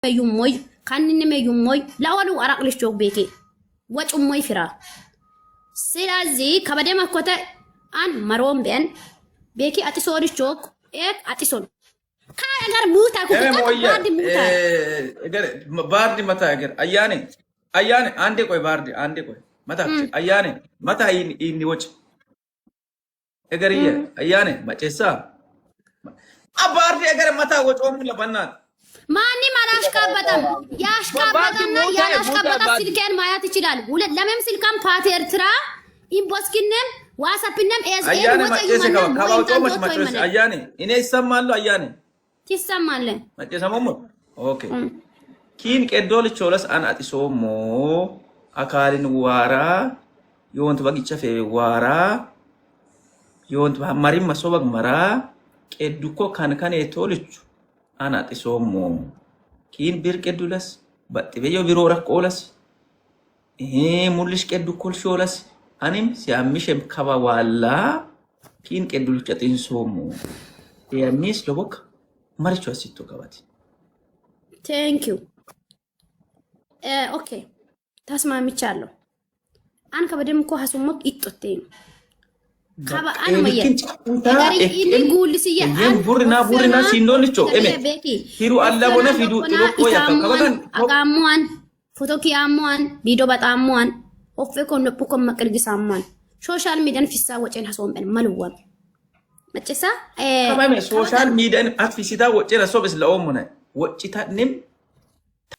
يوموي كان نمي يوموي لا ولو أرق لشوك بيكي وش أموي فرا سلازي كبدي ما كوتا أن مروم بين بيكي أتسوري شوك إيك أتسون كاي أجر موتا كوتا باردي موتا أجر باردي متى أجر أياني عندي كوي باردي عندي كوي متى أياني متى إني وش أجر إيه أياني ما تسا أباردي أجر متى وش أمي لبنات ماني مالاش كابتن ياش كابتن نا ياش كابتن سلكان ما ياتيشلال ولد لمم سلكان باتر ترا إمبوسكنم واسابنم إس أياني ما تسا كوا كوا وش ما تسا أياني إني سامالو أياني تسامالن ما تسا ممو أوكي كين كدول تشولس أنا أتسومو أكارين وارا يوانت باقي تشافي وارا يوانت مريم مسوبك مرا كدوكو كان يتولج أنا أتسومو كين بير كدولس بتبيو بيرورك أولس مولش كدو كل شولس أنيم سياميش بكوا ولا كين كدول كتين سومو يا ميس لبوك مريشوا سيتو كواتي thank you أوكي تسمع ميشالو أنا كبدم كو هسمك إتوتين كابا أنا مية أجاري إني قول سيا يم بورنا سينوني شو إمه هيرو الله بنا فيدو تلوكو يا كابا أقاموان فوتوكي أموان فيديو بات أموان أوفيكم نبوكم مكرجي ساموان سوشيال ميديا في الساعة وجهنا هسوم بين ملوان متجسا كمان سوشيال ميديا أتفيسيدا وجهنا سوبس لأمنا وجهتا نم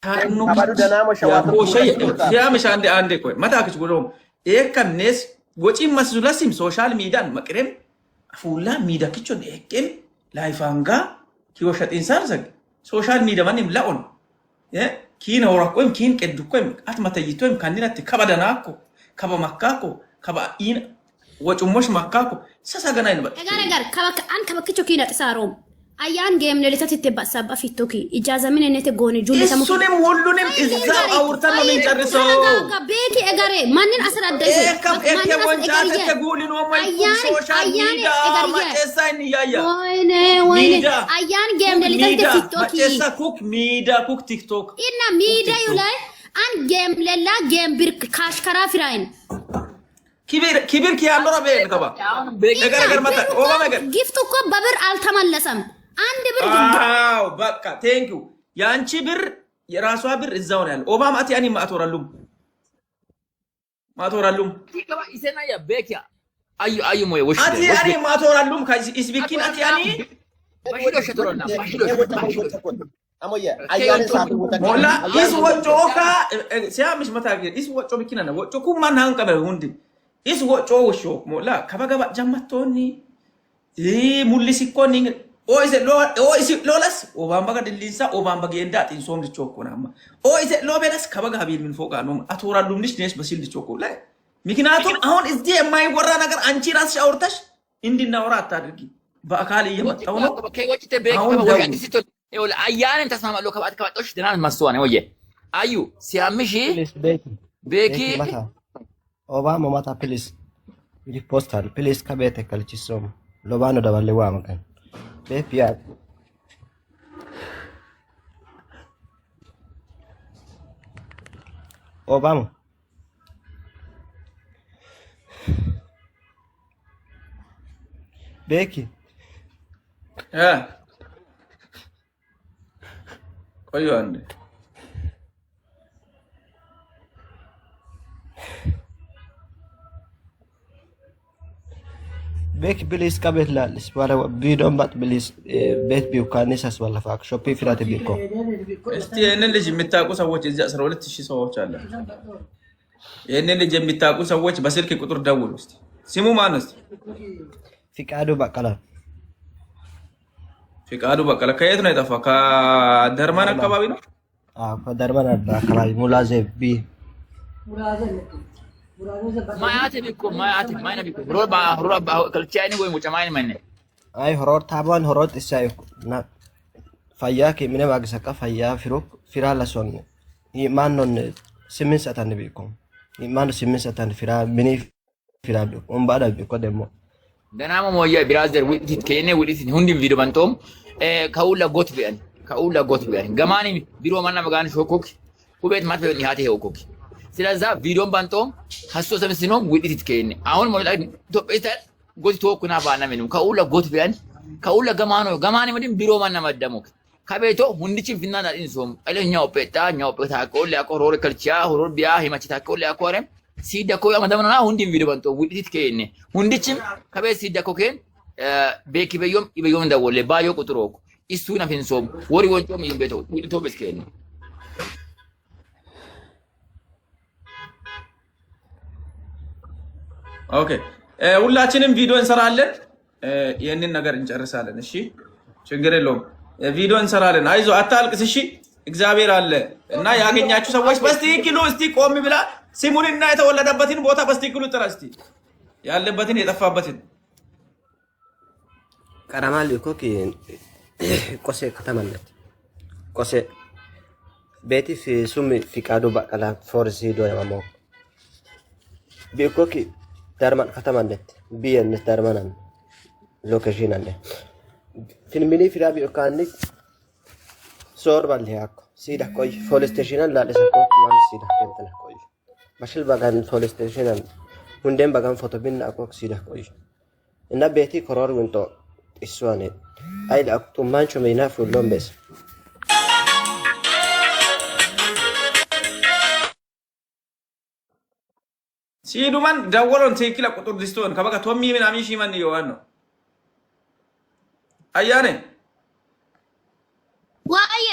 تانو يا بوشي يا مش عندي كوي ما تاكش قولهم إيه كان ناس وجه مسؤولاسيم سوشيال ميديا مكرم فولا ميديا كيشون إكل لايفانغا كيوشات إنسان زق سوشيال ميديا مانيم لاون كين وراكوهم كين كدوكوهم أتما تجيتوهم كاننا تكبدناكو كبا مكاكو كبا إين وجموش مكاكو ساسعنا إنبا أجار كبا كيشو كينا تساروم أيان جيم نلتا تتبع سبب في توكي إجازة من إنه تجوني جولي سامو السنة مولونم إزاي أورتنا من جرسو بيكي أجاري مانين أسرع دايسة كم وانجات تقولي نوما سوشيال ميديا ما تساين يايا وينه أيان جيم نلتا في توكي ما تسا كوك ميدا كوك تيك توك إننا ميدا يولاي أن جيم للا جيم بير كاش كرا فراين كبير كي الله ربين كبا أجر متى أوه ما أجر جفتو كو ببر ألتمان لسم عندي بر بقى thank you يانشي بر يراسوا بر الزاونال أوباما أتي أني ما أتورالهم كما إسنا يا بيكيا أيو موي وش أتي أني ما أتورالهم كايس إسبيكين أتي أني باشلو شتورنا أمويا أيان سافو مولا إس وجوكا سيا مش متاجر إس وجو بكينا نا وجوكو ما نهان كبر هوندي إس وجو وشو مولا كبا جامتوني موليسيكوني Oh is it lawless? Obama Linsa, Obama Genda in some the chocolate. Oh is it lawless? Kabaga have been foganum, Atora Lumishness Basil the chocolate. Mikinato, how is dear my Waranagar and Chiras Ortash? Indian Naurata, Bakali, okay, what the big Ayan and Tasma look at Katosh, the Nan Masuan. Oh, yeah. Are you? Siamishi? Becky Obama Mata Pilis. The postal, Pilis Cabete Calcisom, Lovano da Valewamakan. Bepiat. Obama. Becky. Yeah. What are you on? Becky bilis kabet lalis para bidon bat bilis bet biukanisas wala fak shopi filate biko. Esti enen le jimita ko sa woche ja sara wala tishi sa woche ala. Enen le jimita ko sa woche basir ke kutur dawul usti. Simu manas. Fikado bakala. Fikado bakala kayet na itafa ka darmana kababi no? Ka darmana bakala mulaze bi. ما يعاتي ما نبيكم روبا كل شيء نقول مجتمعين منه أي هرور طبعا هرور إسايو نا فياكي من ما جسكا فيا فيروك فيرا لسون إيمانون سمين ساتان نبيكم إيمان سمين ساتان فيرا مني فيرا بيكم بعد بيكم دمو ده نعم مويا برازر ويدت كينه ويدت هندي فيديو بنتوم كهولا غوت بيان ከኡላ ጎት ቢያን ገማኒ ቢሮ ማና መጋን ሾኮክ ኩቤት ማት በኒ ሃቴ ሆኮክ ስለዛ ቪዲዮን ባንጦ ሀሶ ሰምስኖ ውዲት ከይኒ አሁን ሞላ ኢትዮጵያ ጎት ተወኩና ባና ምንም ከኡላ ጎት ቢያን ከኡላ ገማኒ ምድም ቢሮ ማና መደሞክ ከቤቶ ሁንዲችን ፊናና ኢንሶም አለኛው ጴጣ ኛው ጴታ ቆል ያቆሮር ከልቻ ሆሮር ቢያ ሂማቺታ ቆል ያቆረም ሲደኮ ያመደምና ሁንዲን ቪዲዮ ባንጦ ውዲት ከይኒ ሁንዲችን ከቤት ሲደኮ ከን ቤኪ በዮም እንደወለ ባዮ ቁጥሮክ ኢሱና ፊንሶም ወሪ ወንጮም ይቤቶ ውዲቶ በስከኒ ኦኬ ሁላችንም ቪዲዮ እንሰራለን። ይሄንን ነገር እንጨርሳለን። እሺ ችግር የለውም። ቪዲዮ እንሰራለን። አይዞ አታልቅስ። እሺ እግዚአብሔር አለ እና ያገኛችሁ ሰዎች በስትክክሉ እስቲ ቆም ብላ ስሙንና የተወለደበትን ቦታ በስትክክሉ ጥራ እስቲ ያለበትን የጠፋበትን ቀረማል እኮ ቆሴ ከተማለት ቆሴ ቤቲ ሱም ፊቃዱ በቀላ ፎርሲ ዶ ያማሞ ቢኮኪ ዳርማን ከተማለት ቢየንስ ዳርማናን ሎኬሽን አለ ፊልሚኒ ፊራ ቢኦካኒ ሶር ባልያኮ ሲዳ ቆይ ፖሊስ ስቴሽን ላለሰኮ ማን ሲዳ ከንተና ቆይ ባሽል ባጋን ፖሊስ ስቴሽን ሁንደም ባጋን ፎቶ ቢን አቆክ ሲዳ ቆይ እና ቤቲ ኮሮር ወንቶ ኢስዋኔ አይል አክቱ ማንቾ መይና ፉሎም በስ ሲዱማን ደወሎን ትክክል ቁጥር ዲስቶን ከበቃ ቶሚ ምናምን ሺማን ይዋን ነው አያኔ ዋአየ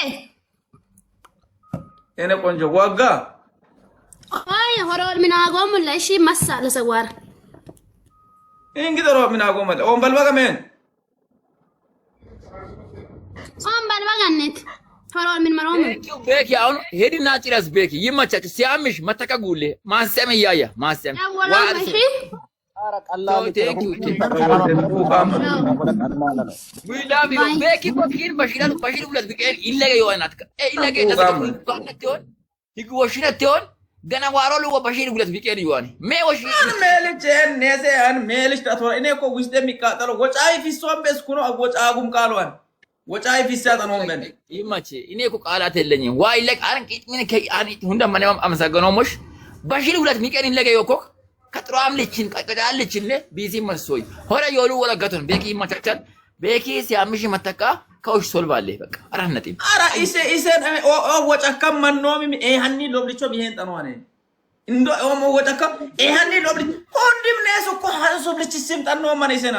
እኔ ቆንጆ ዋጋ አይ ሆሮል ምናጎም ለሺ መሳ ለሰዋር እንግዲህ ሮ ምናጎም ኦን በልባጋመን ኦን በልባጋነት ሆሮል ምን መሮም ቤኪ አሁን ሄድና ጭራስ ቤኪ ይመቻች ሲያምሽ መተከጉሌ ማሰም ያያ ማሰም ዋአሽ አራ ቀላል we love you ቤኪ ኮፊን በሽላሉ በሽሉ ብለት ቢቀር ይለገ ይሆናት ይለገ ተሰጥቷል ይግወሽነቴውን ገና ዋሮሉ በሽሉ ብለት ቢቀር ይሆን ሜወሽ ሜልጀን ነዘን ሜልሽ ተቶራ እኔ እኮ ውስጥ የሚቃጠለው ወጫይ ፊሶም በስኩኖ ወጫጉም ቃሏን ወጫይ ፊሳተ ነው ምን ይመች እኔ እኮ ቃላት የለኝም ዋይ ለቅ አረን ቂጥ ምን ከአኒ ሁንዳ ማንም አመሰገነውሽ በሽሉ ብለት ቢቀር ይለገ ይወኮክ ከጥሯም ልችን ቀቀዳልችን ቢዚ መስሶይ ሆረ ይወሉ ወለገቱን ቤኪ ይመቻቻል ቤኪ ሲያምሽ መተካ ከውሽ ሶልቫለ በቃ አራነቲ አራ ኢሴ ወጫከም ማንኖም ይሄኒ ሎብልቾ ይሄን ጠኗኔ እንዶ ወጫከም ይሄኒ ሎብል ሁንዲም ነሱ እኮ ሀሱ ብልች ሲም ጠኖ ማነሰና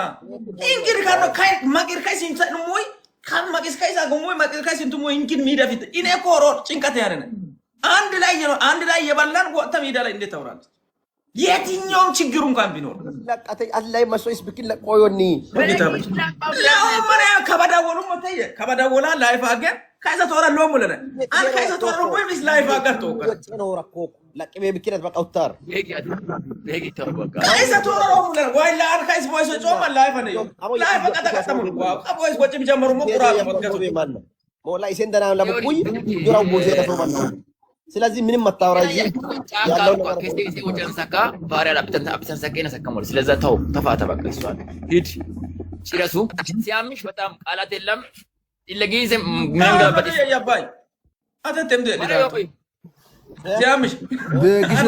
እንግዲህ ካኖ ካይ ማግር ካይ ሲም ጠንሞይ ካም ማግስ ካይ ሳጎሞይ ማግር ካይ ሲም ተሞይ እንግዲህ ሚዳፊት እኔ እኮ ሮ ጭንቀት ያረነ አንድ ላይ የባላን ወጣ ሜዳ ላይ እንዴት ታውራለች የትኛውም ችግሩ እንኳን ቢኖር ለቀተይ አላይ መስወይስ ብክል ለቆዮኒ ለማንያ ከበዳወሉ መተየ ከበዳወላ ላይፍ አገር ካይዛ ተወራ ለሞለነ አን ካይዛ ተወራ ወይስ ላይፍ አገር ተወራ ነው ረኮ ለቅቤ ብክለት በቃውታር ቤኪ ተወጋ ካይዛ ተወራ ለሞለነ ወይላ አን ካይስ ቮይስ ጾማ ላይፍ ነው ላይፍ ቀጠቀጠሙ አቦይስ ወጭ ቢጀምሩ ሞቁራ ወጥከቱ ማን ነው ሞላ ይሰንደና ለምኩይ ዱራው ቦዜ ተፈማን ስለዚህ ምንም መታወራጂ ያለው ነገር ከዚህ ወጨን ሰካ ባሪያ አብተን ሰከነ ሰከሞል ስለዛ ተው ተፋታ በቃ እሷን ሂድ ሲረሱ ሲያምሽ በጣም ቃላት የለም ይለጊዜ ምንም ገለበት ያባይ አተ ተምደ ሲያምሽ በጊዜ